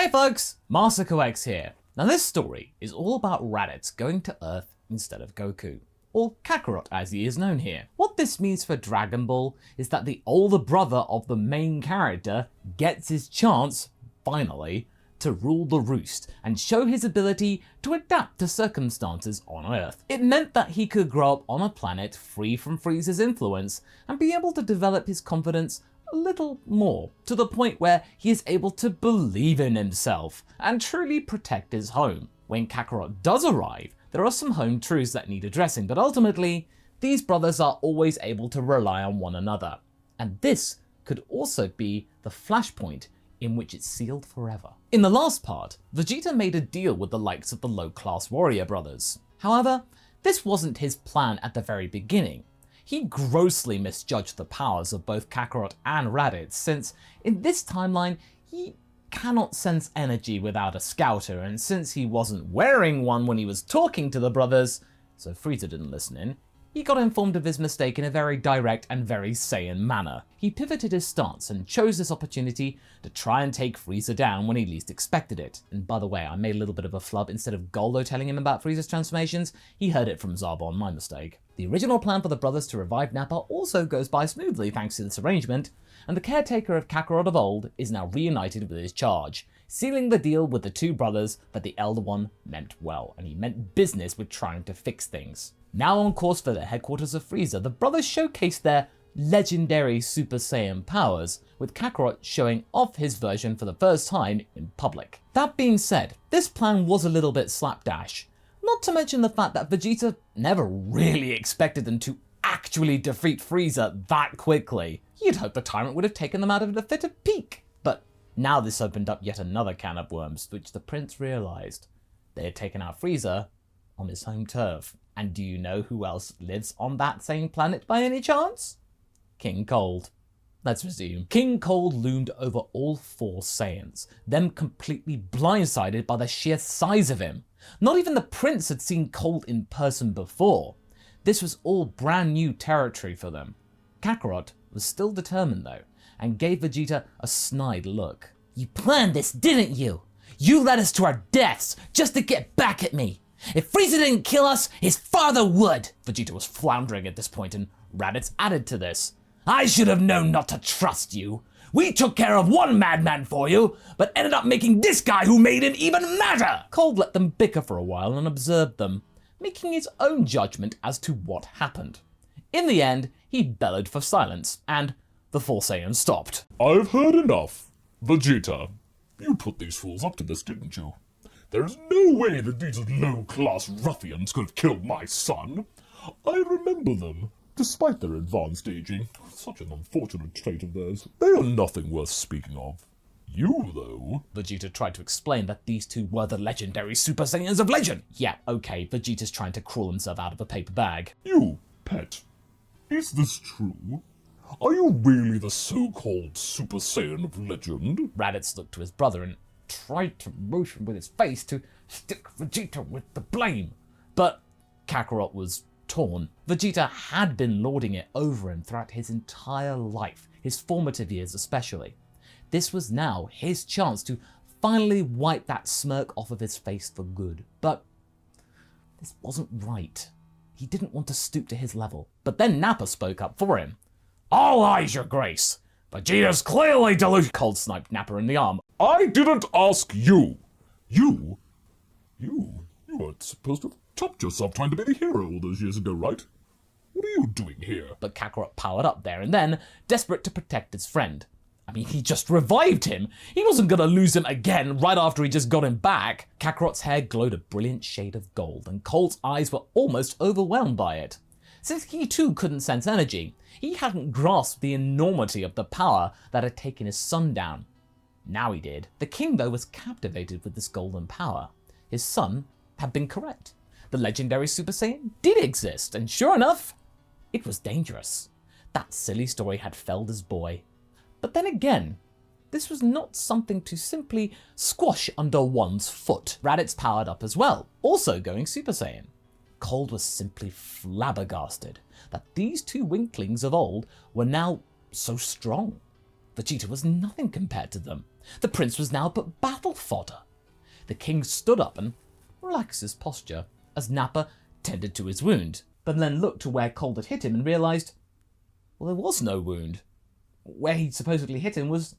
Hey folks, MasakoX here. Now this story is all about Raditz going to Earth instead of Goku, or Kakarot as he is known here. What this means for Dragon Ball is that the older brother of the main character gets his chance, finally, to rule the roost and show his ability to adapt to circumstances on Earth. It meant that he could grow up on a planet free from Frieza's influence and be able to develop his confidence a little more, to the point where he is able to believe in himself and truly protect his home. When Kakarot does arrive, there are some home truths that need addressing, but ultimately, these brothers are always able to rely on one another. And this could also be the flashpoint in which it's sealed forever. In the last part, Vegeta made a deal with the likes of the low-class warrior brothers. However, this wasn't his plan at the very beginning. He grossly misjudged the powers of both Kakarot and Raditz, since in this timeline, he cannot sense energy without a scouter, and since he wasn't wearing one when he was talking to the brothers, so Freeza didn't listen in, he got informed of his mistake in a very direct and very Saiyan manner. He pivoted his stance and chose this opportunity to try and take Freeza down when he least expected it. And by the way, I made a little bit of a flub. Instead of Goldo telling him about Frieza's transformations, he heard it from Zarbon, my mistake. The original plan for the brothers to revive Nappa also goes by smoothly thanks to this arrangement, and the caretaker of Kakarot of old is now reunited with his charge, sealing the deal with the two brothers that the elder one meant well, and he meant business with trying to fix things. Now on course for the headquarters of Freeza, the brothers showcase their legendary Super Saiyan powers, with Kakarot showing off his version for the first time in public. That being said, this plan was a little bit slapdash, not to mention the fact that Vegeta never really expected them to actually defeat Freeza that quickly. You'd hope the tyrant would have taken them out at a fitter peak. But now this opened up yet another can of worms, which the prince realized. They had taken out Freeza on his home turf. And do you know who else lives on that same planet by any chance? King Cold. Let's resume. King Cold loomed over all four Saiyans, them completely blindsided by the sheer size of him. Not even the prince had seen Cold in person before. This was all brand new territory for them. Kakarot was still determined though, and gave Vegeta a snide look. You planned this, didn't you? You led us to our deaths just to get back at me. If Frieza didn't kill us, his father would! Vegeta was floundering at this point, and Raditz added to this. I should have known not to trust you. We took care of one madman for you, but ended up making this guy who made him even madder! Cold let them bicker for a while and observed them, making his own judgment as to what happened. In the end, he bellowed for silence, and the four Saiyans stopped. I've heard enough. Vegeta, you put these fools up to this, didn't you? There's no way that these low-class ruffians could have killed my son. I remember them, despite their advanced aging. Such an unfortunate trait of theirs. They are nothing worth speaking of. You, though... Vegeta tried to explain that these two were the legendary Super Saiyans of legend. Yeah, okay, Vegeta's trying to crawl himself out of a paper bag. You, pet, is this true? Are you really the so-called Super Saiyan of legend? Raditz looked to his brother and tried to motion with his face to stick Vegeta with the blame. But Kakarot was torn. Vegeta had been lording it over him throughout his entire life, his formative years especially. This was now his chance to finally wipe that smirk off of his face for good. But this wasn't right. He didn't want to stoop to his level. But then Nappa spoke up for him. All eyes, your grace. Vegeta's clearly delusional. Cold sniped Nappa in the arm. I didn't ask you. You weren't supposed to have topped yourself trying to be the hero all those years ago, right? What are you doing here? But Kakarot powered up there and then, desperate to protect his friend. I mean, he just revived him. He wasn't gonna lose him again right after he just got him back. Kakarot's hair glowed a brilliant shade of gold, and Cold's eyes were almost overwhelmed by it. Since he too couldn't sense energy, he hadn't grasped the enormity of the power that had taken his son down. Now he did. The king, though, was captivated with this golden power. His son had been correct. The legendary Super Saiyan did exist, and sure enough, it was dangerous. That silly story had felled his boy. But then again, this was not something to simply squash under one's foot. Raditz powered up as well, also going Super Saiyan. Cold was simply flabbergasted that these two winklings of old were now so strong. Vegeta was nothing compared to them. The prince was now but battle fodder. The king stood up and relaxed his posture as Nappa tended to his wound, but then looked to where Cold had hit him and realised, well, there was no wound. Where he'd supposedly hit him was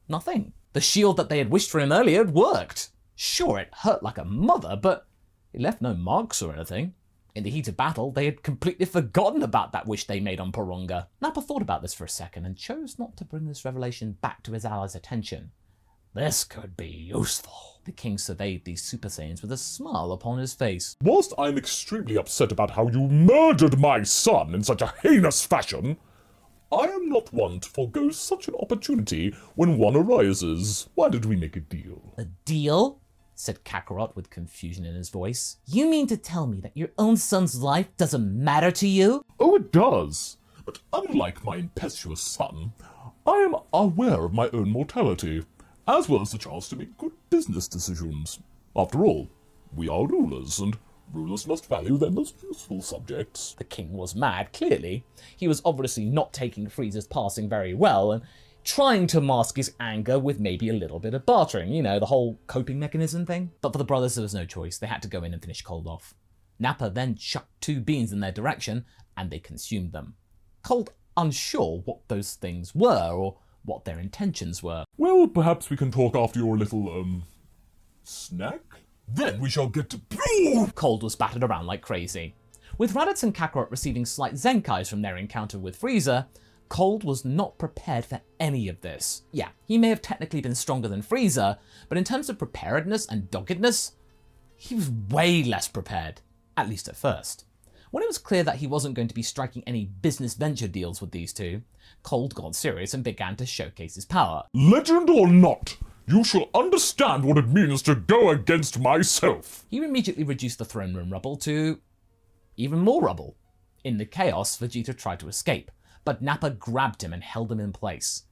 nothing. The shield that they had wished for him earlier had worked. Sure, it hurt like a mother, but it left no marks or anything. In the heat of battle, they had completely forgotten about that wish they made on Porunga. Nappa thought about this for a second and chose not to bring this revelation back to his allies' attention. This could be useful. The king surveyed these Super Saiyans with a smile upon his face. Whilst I'm extremely upset about how you murdered my son in such a heinous fashion, I am not one to forego such an opportunity when one arises. Why did we make a deal? A deal? Said Kakarot with confusion in his voice. You mean to tell me that your own son's life doesn't matter to you? Oh, it does. But unlike my impetuous son, I am aware of my own mortality, as well as the chance to make good business decisions. After all, we are rulers, and rulers must value their most useful subjects. The king was mad, clearly. He was obviously not taking Frieza's passing very well, and trying to mask his anger with maybe a little bit of bartering, you know, the whole coping mechanism thing. But for the brothers, there was no choice. They had to go in and finish Cold off. Nappa then chucked 2 beans in their direction, and they consumed them. Cold unsure what those things were, or what their intentions were. Well, perhaps we can talk after your little, snack? Then we shall get to... Cold was battered around like crazy. With Raditz and Kakarot receiving slight Zenkais from their encounter with Freeza, Cold was not prepared for any of this. Yeah, he may have technically been stronger than Freeza, but in terms of preparedness and doggedness, he was way less prepared, at least at first. When it was clear that he wasn't going to be striking any business venture deals with these two, Cold got serious and began to showcase his power. Legend or not, you shall understand what it means to go against myself. He immediately reduced the throne room rubble to even more rubble. In the chaos, Vegeta tried to escape, but Nappa grabbed him and held him in place.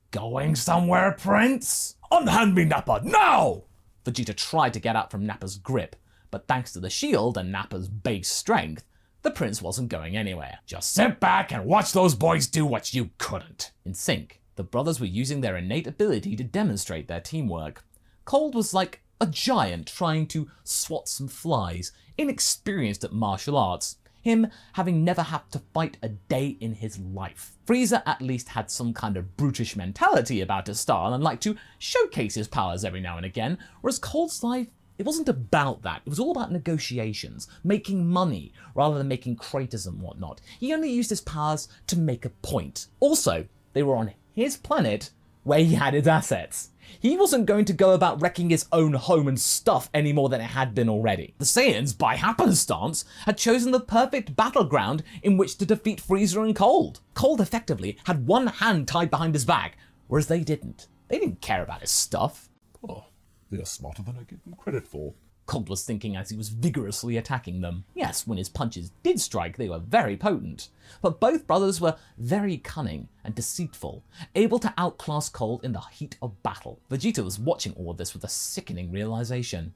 Going somewhere, Prince? Unhand me, Nappa, now! Vegeta tried to get out from Nappa's grip, but thanks to the shield and Nappa's base strength, the prince wasn't going anywhere. Just sit back and watch those boys do what you couldn't. In sync, the brothers were using their innate ability to demonstrate their teamwork. Cold was like a giant trying to swat some flies, inexperienced at martial arts, him having never had to fight a day in his life. Freeza at least had some kind of brutish mentality about his style and liked to showcase his powers every now and again, whereas Cold's life, it wasn't about that. It was all about negotiations, making money, rather than making craters and whatnot. He only used his powers to make a point. Also, they were on his planet where he had his assets. He wasn't going to go about wrecking his own home and stuff any more than it had been already. The Saiyans, by happenstance, had chosen the perfect battleground in which to defeat Freeza and Cold. Cold effectively had one hand tied behind his back, whereas they didn't. They didn't care about his stuff. Oh, they are smarter than I give them credit for. Cold was thinking as he was vigorously attacking them. Yes, when his punches did strike, they were very potent. But both brothers were very cunning and deceitful, able to outclass Cold in the heat of battle. Vegeta was watching all of this with a sickening realization.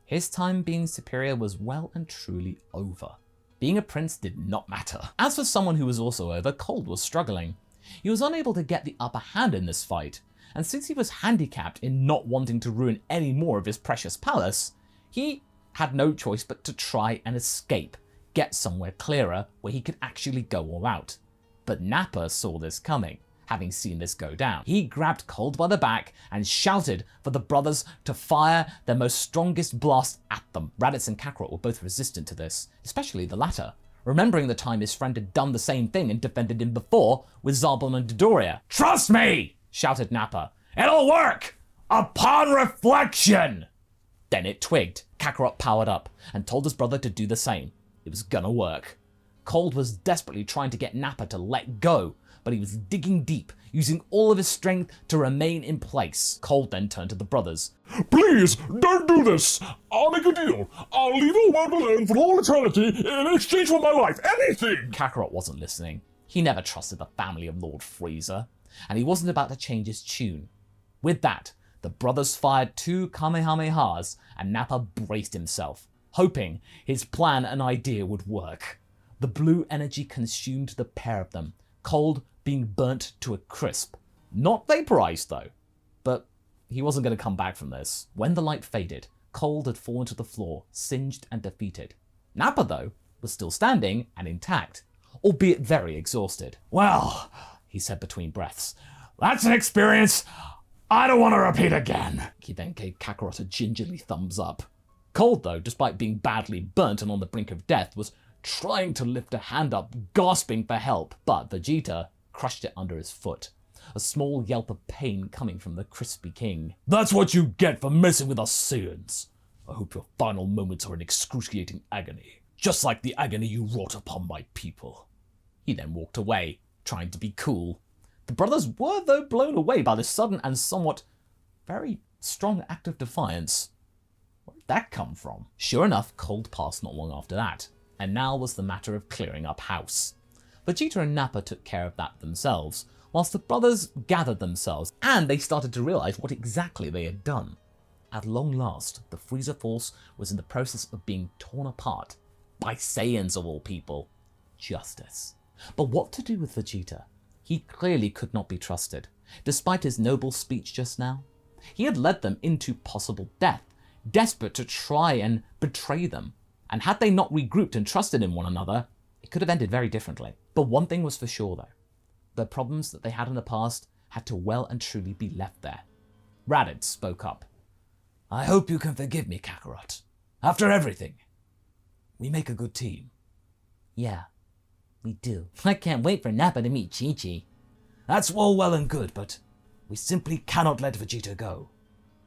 His time being superior was well and truly over. Being a prince did not matter. As for someone who was also over, Cold was struggling. He was unable to get the upper hand in this fight, and since he was handicapped in not wanting to ruin any more of his precious palace, he had no choice but to try and escape, get somewhere clearer where he could actually go all out. But Nappa saw this coming, having seen this go down. He grabbed Cold by the back and shouted for the brothers to fire their most strongest blast at them. Raditz and Kakarot were both resistant to this, especially the latter, remembering the time his friend had done the same thing and defended him before with Zarbon and Dodoria. "Trust me!" shouted Nappa. "It'll work! Upon reflection!" Then it twigged. Kakarot powered up and told his brother to do the same. It was gonna work. Cold was desperately trying to get Nappa to let go, but he was digging deep, using all of his strength to remain in place. Cold then turned to the brothers. "Please, don't do this! I'll make a deal. I'll leave the world alone for all eternity in exchange for my life. Anything!" Kakarot wasn't listening. He never trusted the family of Lord Freeza, and he wasn't about to change his tune. With that, the brothers fired 2 Kamehamehas, and Nappa braced himself, hoping his plan and idea would work. The blue energy consumed the pair of them, Cold being burnt to a crisp. Not vaporized though, but he wasn't going to come back from this. When the light faded, Cold had fallen to the floor, singed and defeated. Nappa, though, was still standing and intact, albeit very exhausted. "Well," he said between breaths, "that's an experience I don't want to repeat again." He then gave Kakarot a gingerly thumbs up. Cold, though, despite being badly burnt and on the brink of death, was trying to lift a hand up, gasping for help, but Vegeta crushed it under his foot, a small yelp of pain coming from the crispy king. "That's what you get for messing with us Saiyans. I hope your final moments are in excruciating agony, just like the agony you wrought upon my people." He then walked away, trying to be cool. The brothers were, though, blown away by this sudden and somewhat very strong act of defiance. Where did that come from? Sure enough, Cold passed not long after that, and now was the matter of clearing up house. Vegeta and Nappa took care of that themselves, whilst the brothers gathered themselves, and they started to realize what exactly they had done. At long last, the Freeza force was in the process of being torn apart by Saiyans of all people. Justice. But what to do with Vegeta? He clearly could not be trusted, despite his noble speech just now. He had led them into possible death, desperate to try and betray them. And had they not regrouped and trusted in one another, it could have ended very differently. But one thing was for sure, though. The problems that they had in the past had to well and truly be left there. Raditz spoke up. "I hope you can forgive me, Kakarot. After everything, we make a good team." "Yeah, we do. I can't wait for Nappa to meet Chi-Chi." "That's all well and good, but we simply cannot let Vegeta go."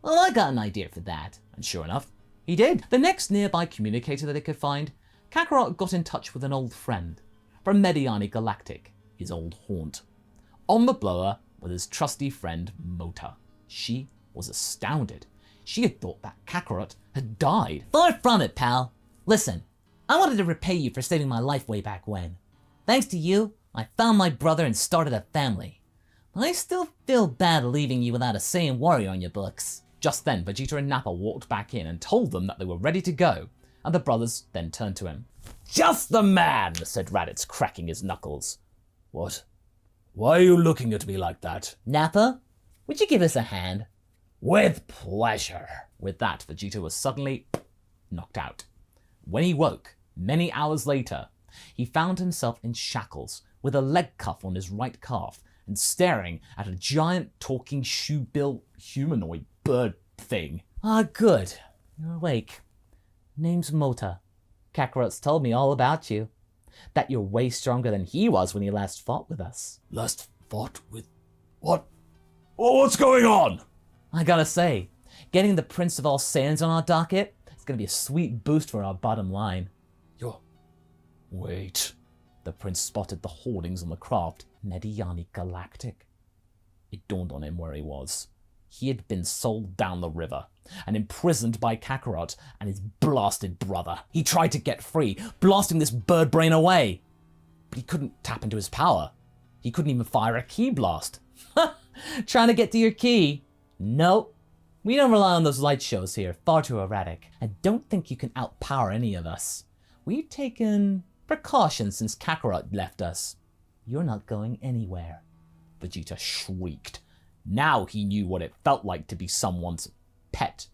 "Well, I got an idea for that." And sure enough, he did. The next nearby communicator that he could find, Kakarot got in touch with an old friend from Mediani Galactic, his old haunt. On the blower was his trusty friend Mota. She was astounded. She had thought that Kakarot had died. "Far from it, pal. Listen, I wanted to repay you for saving my life way back when. Thanks to you, I found my brother and started a family. But I still feel bad leaving you without a Saiyan warrior on your books." Just then, Vegeta and Nappa walked back in and told them that they were ready to go, and the brothers then turned to him. "Just the man," said Raditz, cracking his knuckles. "What? Why are you looking at me like that?" "Nappa, would you give us a hand?" "With pleasure." With that, Vegeta was suddenly knocked out. When he woke, many hours later, he found himself in shackles, with a leg cuff on his right calf, and staring at a giant talking shoe-built humanoid bird thing. "Ah, good. You're awake. Name's Mota. Kakarot's told me all about you. That you're way stronger than he was when he last fought with us." "Last fought with... what? What's going on?" "I gotta say, getting the Prince of all Saiyans on our docket is gonna be a sweet boost for our bottom line." "You're... wait." The prince spotted the hoardings on the craft. Mediani Galactic. It dawned on him where he was. He had been sold down the river and imprisoned by Kakarot and his blasted brother. He tried to get free, blasting this bird brain away. But he couldn't tap into his power. He couldn't even fire a ki blast. Trying to get to your ki? Nope. We don't rely on those light shows here. Far too erratic. I don't think you can outpower any of us. We've taken precautions since Kakarot left us. You're not going anywhere." Vegeta shrieked. Now he knew what it felt like to be someone's pet.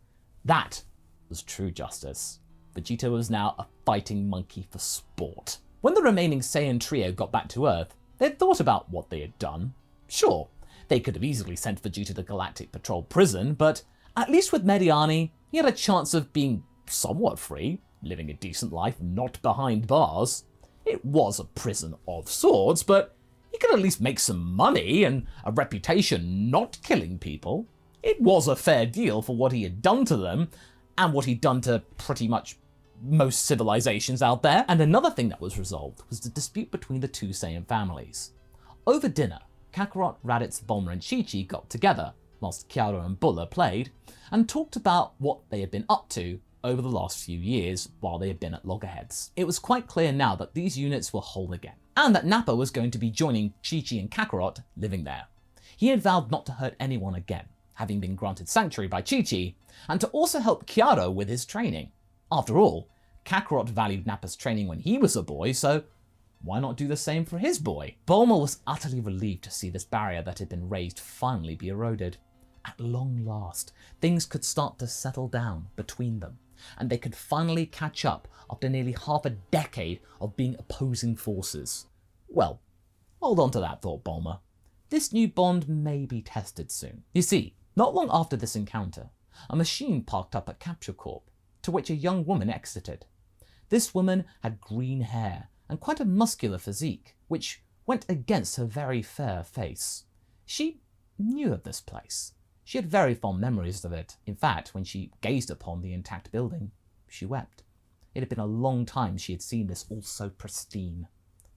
That was true justice. Vegeta was now a fighting monkey for sport. When the remaining Saiyan trio got back to Earth, they'd thought about what they had done. Sure, they could have easily sent Vegeta to the Galactic Patrol prison, but at least with Mediani, he had a chance of being somewhat free, living a decent life not behind bars. It was a prison of sorts, but he could at least make some money and a reputation not killing people. It was a fair deal for what he had done to them, and what he'd done to pretty much most civilizations out there. And another thing that was resolved was the dispute between the two Saiyan families. Over dinner, Kakarot, Raditz, Bulma and Chi-Chi got together, whilst Kyoto and Bulla played, and talked about what they had been up to over the last few years while they had been at loggerheads. It was quite clear now that these units were whole again, and that Nappa was going to be joining Chi-Chi and Kakarot living there. He had vowed not to hurt anyone again, having been granted sanctuary by Chi-Chi, and to also help Kyoto with his training. After all, Kakarot valued Nappa's training when he was a boy, so why not do the same for his boy? Bulma was utterly relieved to see this barrier that had been raised finally be eroded. at long last, things could start to settle down between them, and they could finally catch up after nearly half a decade of being opposing forces. Well, hold on to that thought, Bulma. This new bond may be tested soon. You see, not long after this encounter, a machine parked up at Capsule Corp, to which a young woman exited. This woman had green hair and quite a muscular physique, which went against her very fair face. She knew of this place. She had very fond memories of it. In fact, when she gazed upon the intact building, she wept. It had been a long time she had seen this all so pristine.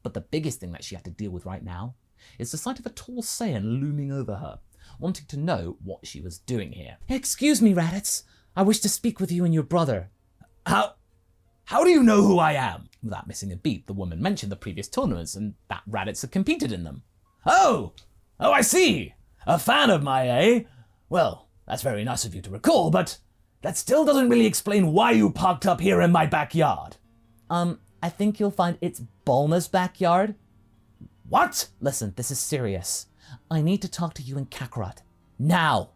But the biggest thing that she had to deal with right now is the sight of a tall Saiyan looming over her, wanting to know what she was doing here. "Excuse me, Raditz. I wish to speak with you and your brother." How do you know who I am?" Without missing a beat, the woman mentioned the previous tournaments and that Raditz had competed in them. Oh, I see. A fan of mine, eh? Well, that's very nice of you to recall, but that still doesn't really explain why you parked up here in my backyard. I think you'll find it's Bulma's backyard. What? Listen, this is serious. I need to talk to you and Kakarot. Now!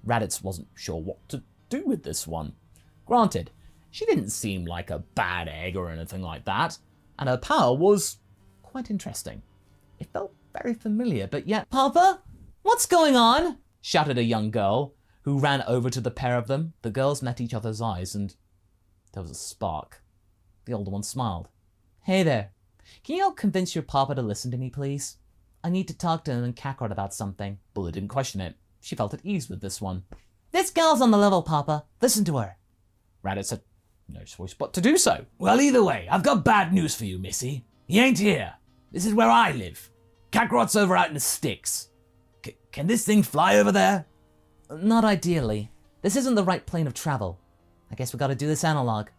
Raditz wasn't sure what to do with this one. Granted, she didn't seem like a bad egg or anything like that, and her power was quite interesting. It felt very familiar, but yet... "Papa, what's going on?" shouted a young girl, who ran over to the pair of them. The girls met each other's eyes, and there was a spark. The older one smiled. "Hey there. Can you help convince your papa to listen to me, please? I need to talk to him and Kakarot about something." Bulla didn't question it. She felt at ease with this one. "This girl's on the level, Papa. Listen to her." Raditz had no choice but to do so. "Well, either way, I've got bad news for you, Missy. He ain't here. This is where I live. Kakarot's over out in the sticks. Can this thing fly over there?" "Not ideally. This isn't the right plane of travel. I guess we gotta do this analog."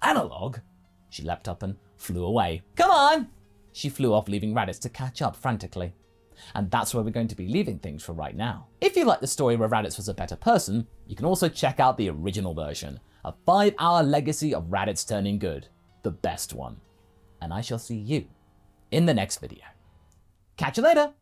"Analog?" She leapt up and flew away. "Come on!" She flew off, leaving Raditz to catch up frantically. And that's where we're going to be leaving things for right now. If you like the story where Raditz was a better person, you can also check out the original version, a 5-hour legacy of Raditz turning good, the best one. And I shall see you in the next video. Catch you later!